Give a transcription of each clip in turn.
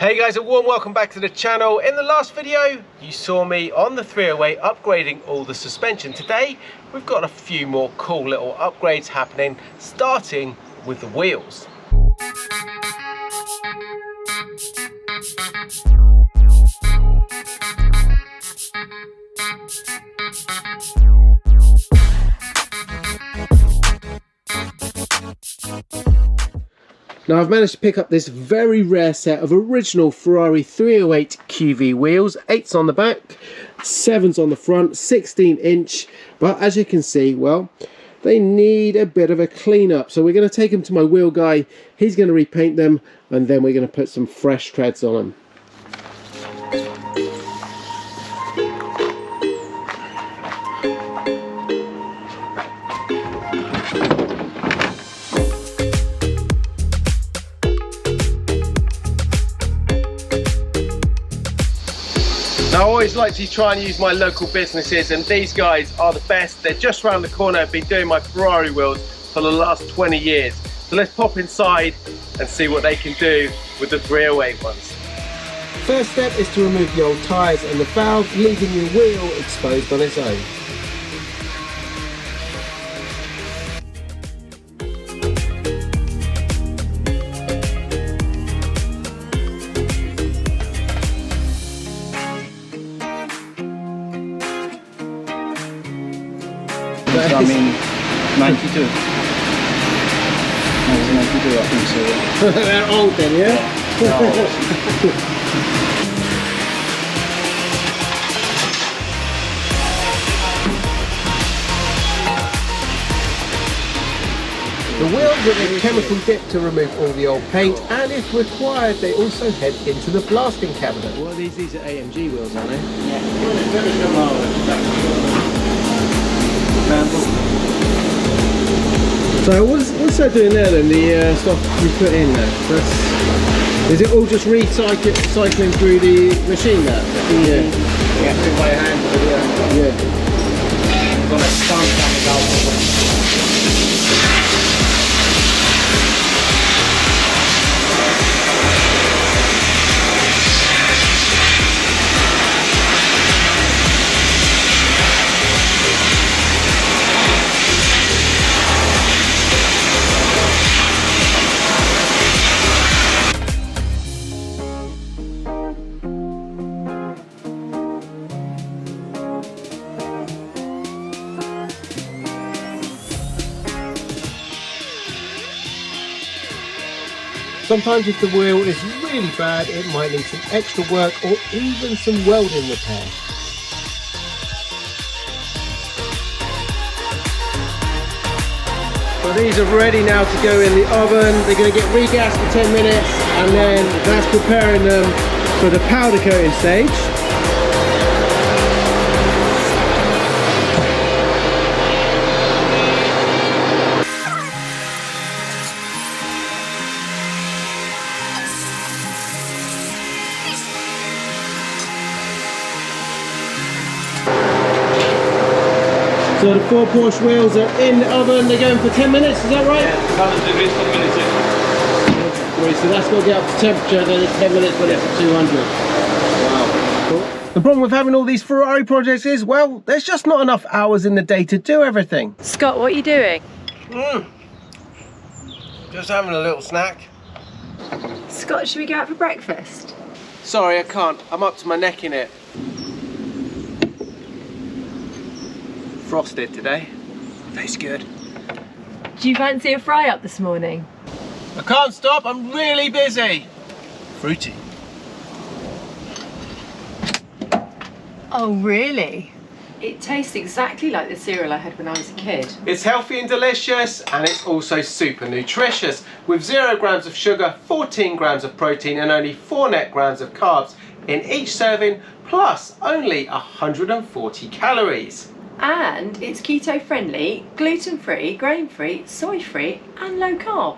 Hey guys, a warm welcome back to the channel. In the last video you saw me on the 308 upgrading all the suspension. Today we've got a few more cool little upgrades happening, starting with the wheels. Now I've managed to pick up this very rare set of original Ferrari 308 QV wheels, 8s on the back, 7s on the front, 16-inch, but as you can see, well, they need a bit of a clean up. So we're going to take them to my wheel guy, he's going to repaint them, and then we're going to put some fresh treads on them. Now I always like to try and use my local businesses, and these guys are the best. They're just around the corner. I've been doing my Ferrari wheels for the last 20 years. So let's pop inside and see what they can do with the 308 ones. First step is to remove the old tyres and the valve, leaving your wheel exposed on its own. I mean, 92. 1992, I think so. They're old then, yeah? The wheels are then chemical dipped to remove all the old paint, and if required they also head into the blasting cabinet. What are these? These are AMG wheels, aren't they? Yeah. So what's that doing there then, the stuff you put in there? Is it all just cycling through the machine there? Yeah. Yeah, do it by hand. Yeah. You've got a stamp coming out. Sometimes if the wheel is really bad, it might need some extra work or even some welding repair. So these are ready now to go in the oven. They're going to get regassed for 10 minutes, and then that's preparing them for the powder coating stage. So the 4 Porsche wheels are in the oven, they're going for 10 minutes, is that right? Yeah, 100 degrees for 10 minutes. So that's got to get up to temperature, then it's 10 minutes when it's at 200. Wow. Cool. The problem with having all these Ferrari projects is, well, there's just not enough hours in the day to do everything. Scott, what are you doing? Just having a little snack. Scott, should we go out for breakfast? Sorry, I can't. I'm up to my neck in it. Frosted today. Tastes good. Do you fancy a fry up this morning? I can't stop, I'm really busy. Fruity. Oh, really? It tastes exactly like the cereal I had when I was a kid. It's healthy and delicious, and it's also super nutritious, with 0 grams of sugar, 14 grams of protein, and only 4 net grams of carbs in each serving, plus only 140 calories. And it's keto friendly, gluten free, grain free, soy free, and low carb.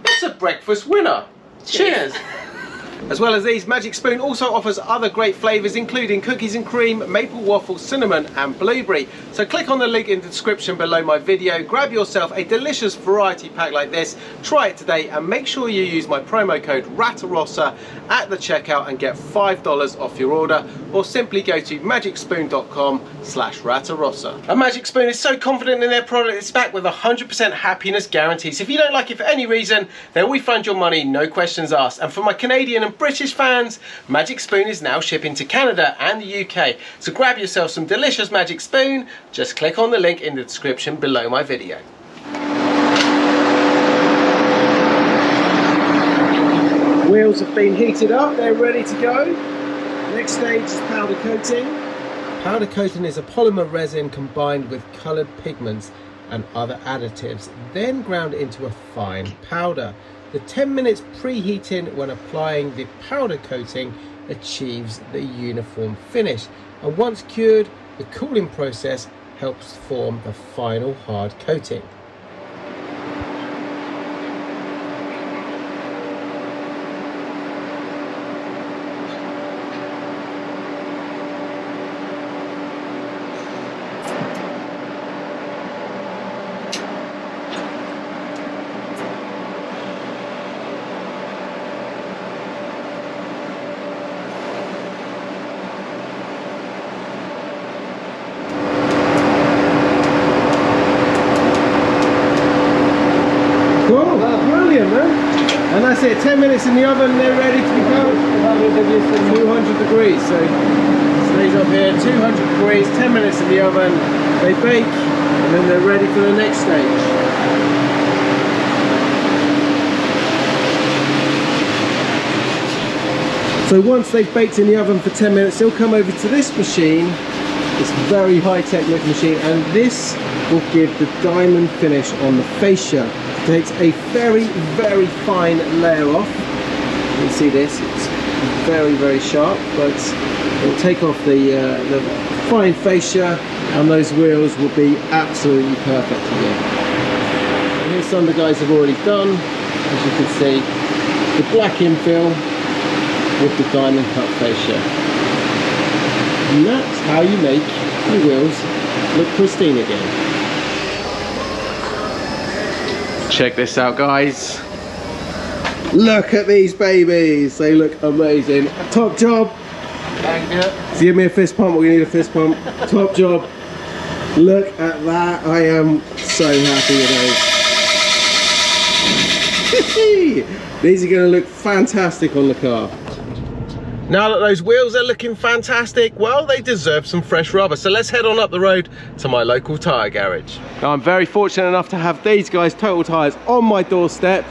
It's a breakfast winner. Cheers. As well as these, Magic Spoon also offers other great flavours including cookies and cream, maple waffle, cinnamon and blueberry. So click on the link in the description below my video, grab yourself a delicious variety pack like this, try it today and make sure you use my promo code Ratarossa at the checkout and get $5 off your order, or simply go to magicspoon.com/Ratarossa. And Magic Spoon is so confident in their product it's backed with 100% happiness guarantee. So if you don't like it for any reason, they'll refund your money, no questions asked. And for my Canadian and British fans, Magic Spoon is now shipping to Canada and the UK. So grab yourself some delicious Magic Spoon, just click on the link in the description below my video. Wheels have been heated up, they're ready to go. Next stage is powder coating. Powder coating is a polymer resin combined with coloured pigments and other additives, then ground into a fine powder. The 10 minutes preheating when applying the powder coating achieves the uniform finish, and once cured, the cooling process helps form the final hard coating. Brilliant, man. And that's it, 10 minutes in the oven, they're ready to be cooked. 200 degrees, so stays up here, 200 degrees, 10 minutes in the oven, they bake, and then they're ready for the next stage. So once they've baked in the oven for 10 minutes, they'll come over to this machine, this very high-tech looking machine, and this will give the diamond finish on the fascia. It takes a very, very fine layer off. You can see this, it's very, very sharp, but it will take off the fine fascia, and those wheels will be absolutely perfect again. And here's some the guys have already done, as you can see, the black infill with the diamond cut fascia. And that's how you make your wheels look pristine again. Check this out, guys. Look at these babies. They look amazing. Top job. Thank you. So give me a fist pump. We're gonna need a fist pump. Top job. Look at that. I am so happy with those. These are gonna look fantastic on the car. Now that those wheels are looking fantastic, well, they deserve some fresh rubber. So let's head on up the road to my local tyre garage. Now, I'm very fortunate enough to have these guys, Total Tyres, on my doorstep.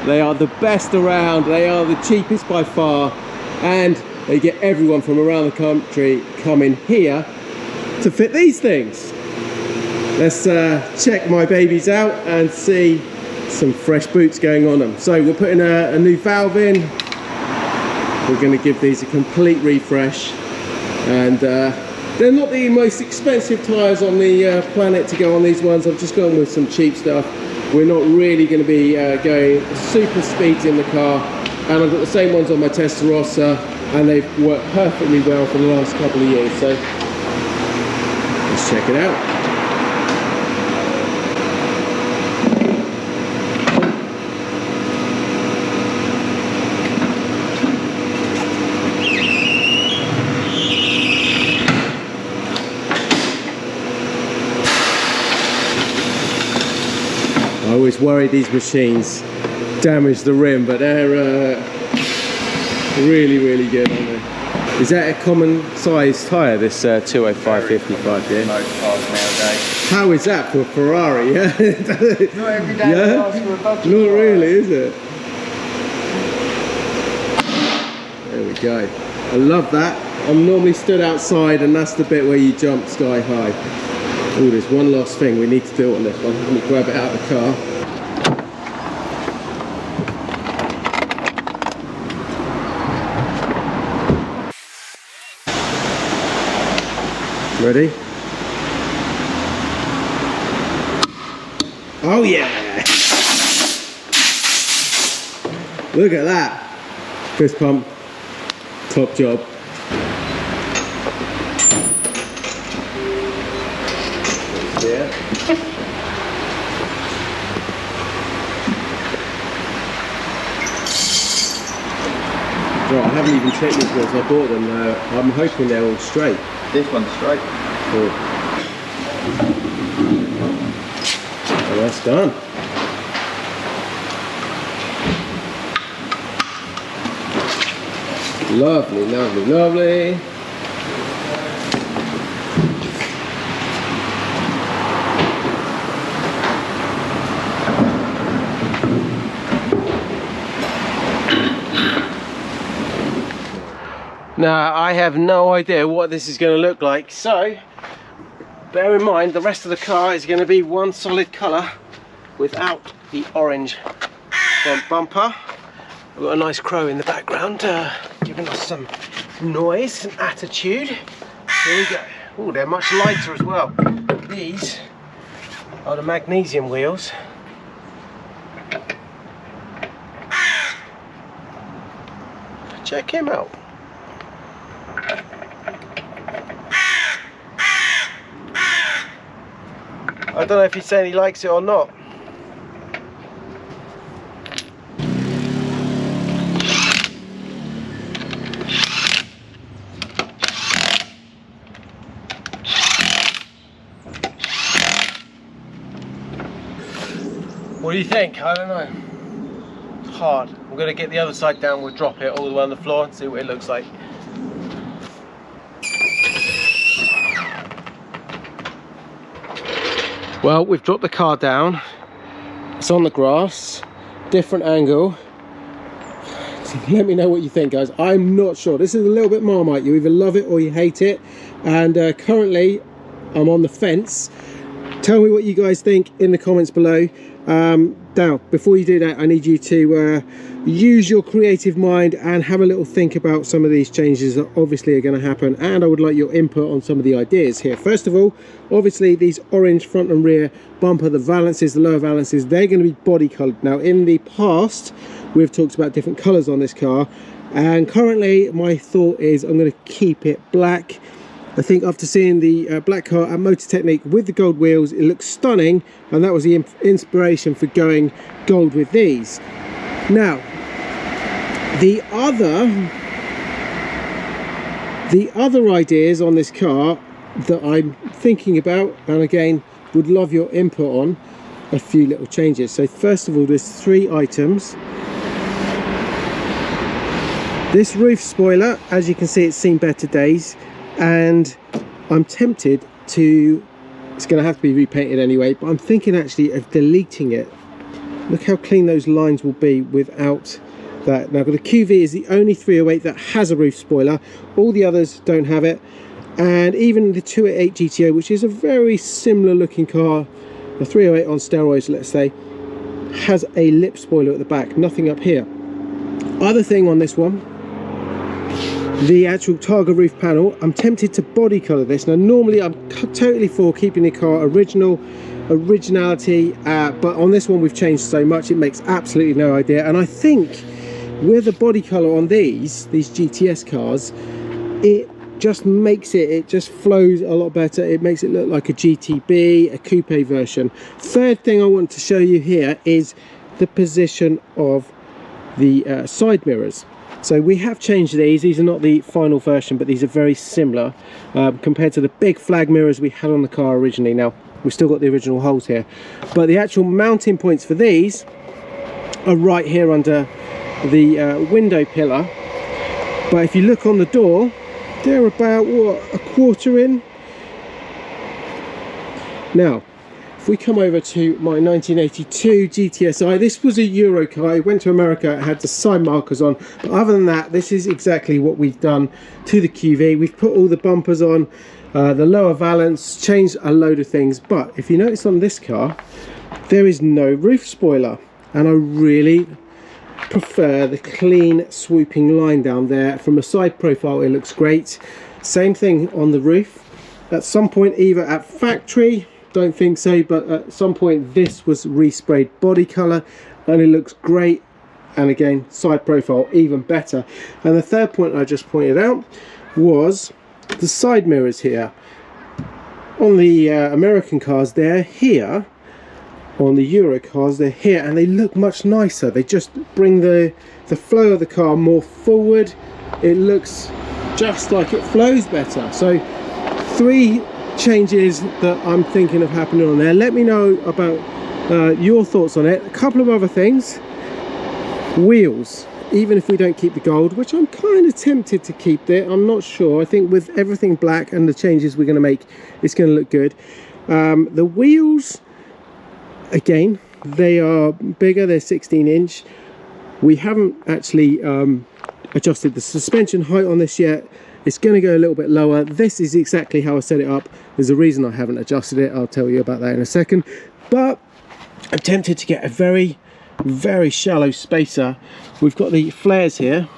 They are the best around. They are the cheapest by far. And they get everyone from around the country coming here to fit these things. Let's check my babies out and see some fresh boots going on them. So we're putting a new valve in. We're going to give these a complete refresh, and they're not the most expensive tyres on the planet to go on these ones. I've just gone with some cheap stuff. We're not really going to be going super speeds in the car, and I've got the same ones on my Ratarossa, and they've worked perfectly well for the last couple of years. So let's check it out. I always worry these machines damage the rim, but they're really, really good, aren't they? Is that a common size tyre, this 205/55? Yeah. Most cars nowadays. How is that for a Ferrari? Yeah. Not every day Yeah? asks for a budget. Not really, is it? There we go. I love that. I'm normally stood outside, and that's the bit where you jump sky high. Oh, there's one last thing we need to do on this one. Let me grab it out of the car. Ready? Oh yeah! Look at that! Fist pump. Top job. Yeah. Right, I haven't even checked these ones. I bought them. I'm hoping they're all straight. This one's straight. Cool. So that's done. Lovely, lovely, lovely. Now, I have no idea what this is going to look like, so bear in mind the rest of the car is going to be one solid colour without the orange front bumper. We've got a nice crow in the background giving us some noise and attitude. Here we go. Oh, they're much lighter as well. These are the magnesium wheels. Check him out. I don't know if he's saying he likes it or not. What do you think? I don't know. It's hard. I'm going to get the other side down, we'll drop it all the way on the floor and see what it looks like. Well, we've dropped the car down. It's on the grass, different angle. Let me know what you think, guys. I'm not sure. This is a little bit Marmite. You either love it or you hate it. And currently, I'm on the fence. Tell me what you guys think in the comments below. Now, before you do that, I need you to use your creative mind and have a little think about some of these changes that obviously are going to happen, and I would like your input on some of the ideas here. First of all, obviously these orange front and rear bumper, the valances, the lower valances, they're going to be body coloured. Now, in the past, we've talked about different colours on this car, and currently my thought is I'm going to keep it black. I think after seeing the black car at Motor Technique with the gold wheels, it looks stunning, and that was the inspiration for going gold with these. Now, the other ideas on this car that I'm thinking about, and again would love your input on, a few little changes. So first of all, there's 3 items. This roof spoiler, as you can see, it's seen better days. And I'm tempted to, it's going to have to be repainted anyway, but I'm thinking actually of deleting it. Look how clean those lines will be without that. Now, the QV is the only 308 that has a roof spoiler. All the others don't have it. And even the 288 GTO, which is a very similar looking car, the 308 on steroids, let's say, has a lip spoiler at the back, nothing up here. Other thing on this one, the actual Targa roof panel, I'm tempted to body colour this. Now, normally I'm totally for keeping the car originality, but on this one we've changed so much, it makes absolutely no idea. And I think with the body colour on these GTS cars, it just makes it just flows a lot better. It makes it look like a GTB, a coupe version. Third thing I want to show you here is the position of the side mirrors. So we have changed these are not the final version, but these are very similar compared to the big flag mirrors we had on the car originally. Now, we've still got the original holes here, but the actual mounting points for these are right here under the window pillar. But if you look on the door, they're about, what, a quarter in? Now, if we come over to my 1982 GTSI, this was a Euro car. It went to America, it had the side markers on, but other than that, this is exactly what we've done to the QV. We've put all the bumpers on, the lower valance, changed a load of things, but if you notice on this car, there is no roof spoiler, and I really prefer the clean swooping line down there. From a side profile, it looks great. Same thing on the roof. At some point, either at factory, don't think so, but at some point this was resprayed body color and it looks great and again side profile even better. And the third point I just pointed out was the side mirrors here. On the American cars they're here, on the Euro cars they're here, and they look much nicer. They just bring the flow of the car more forward. It looks just like it flows better. So 3 changes that I'm thinking of happening on there. Let me know about your thoughts on it. A couple of other things. Wheels, even if we don't keep the gold, which I'm kind of tempted to keep there, I'm not sure. I think with everything black and the changes we're going to make, it's going to look good. The wheels, again, they are bigger, they're 16-inch. We haven't actually adjusted the suspension height on this yet. It's going to go a little bit lower. This is exactly how I set it up. There's a reason I haven't adjusted it. I'll tell you about that in a second. But I'm tempted to get a very shallow spacer. We've got the flares here,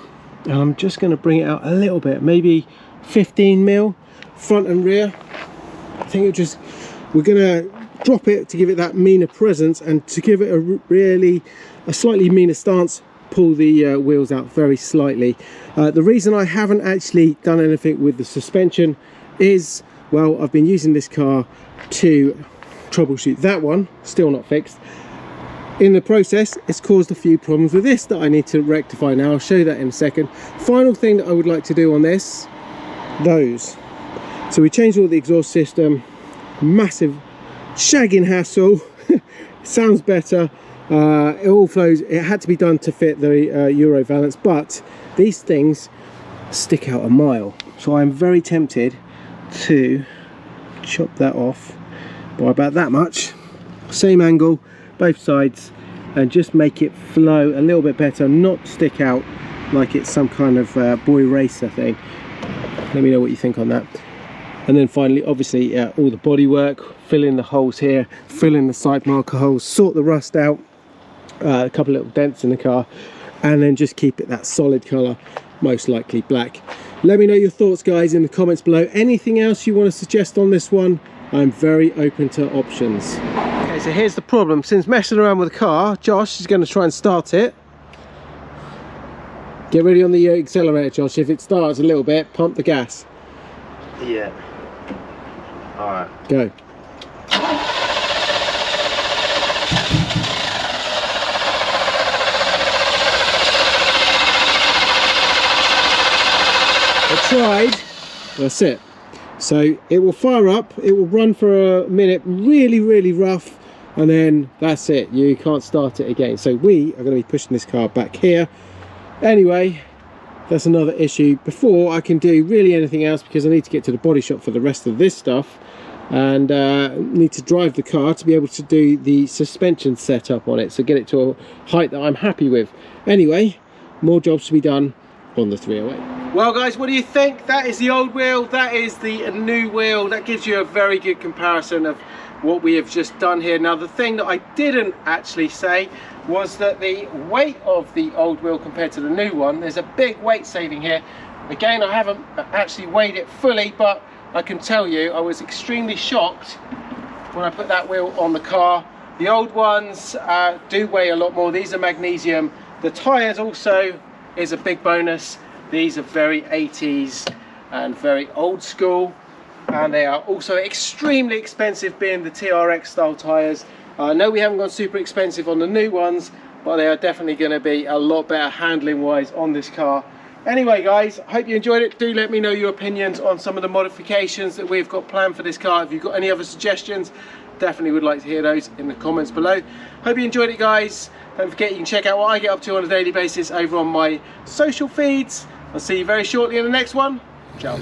and I'm just going to bring it out a little bit, maybe 15 mil front and rear. I think we're going to drop it to give it that meaner presence, and to give it a slightly meaner stance, pull the wheels out very slightly. The reason I haven't actually done anything with the suspension is, well, I've been using this car to troubleshoot that one, still not fixed. In the process, it's caused a few problems with this that I need to rectify now. I'll show you that in a second. Final thing that I would like to do on this, those. So we changed all the exhaust system, massive shagging hassle. Sounds better. It all flows. It had to be done to fit the Euro valance, but these things stick out a mile. So I'm very tempted to chop that off by about that much. Same angle, both sides, and just make it flow a little bit better, not stick out like it's some kind of boy racer thing. Let me know what you think on that. And then finally, obviously, all the body work, fill in the holes here, fill in the side marker holes, sort the rust out, a couple of little dents in the car, and then just keep it that solid colour, most likely black. Let me know your thoughts, guys, in the comments below. Anything else you want to suggest on this one? I'm very open to options. Okay, so here's the problem. Since messing around with the car, Josh is going to try and start it. Get ready on the accelerator, Josh. If it starts a little bit, pump the gas. Yeah. Alright. Go. I tried. That's it. So it will fire up, it will run for a minute, really rough, and then that's it. You can't start it again. So we are going to be pushing this car back here. Anyway, that's another issue before I can do really anything else, because I need to get to the body shop for the rest of this stuff, and need to drive the car to be able to do the suspension setup on it, so get it to a height that I'm happy with. Anyway, more jobs to be done on the 308. Well, guys, what do you think? That is the old wheel, that is the new wheel. That gives you a very good comparison of what we have just done here. Now, the thing that I didn't actually say was that the weight of the old wheel compared to the new one, there's a big weight saving here. Again, I haven't actually weighed it fully, but I can tell you I was extremely shocked when I put that wheel on the car. The old ones do weigh a lot more. These are magnesium. The tires also is a big bonus. These are very 80s and very old school, and they are also extremely expensive, being the TRX style tires. I know we haven't gone super expensive on the new ones, but they are definitely going to be a lot better handling wise on this car. Anyway, guys, I hope you enjoyed it. Do let me know your opinions on some of the modifications that we've got planned for this car. If you've got any other suggestions, definitely would like to hear those in the comments below. Hope you enjoyed it, guys. Don't forget, you can check out what I get up to on a daily basis over on my social feeds. I'll see you very shortly in the next one. Ciao.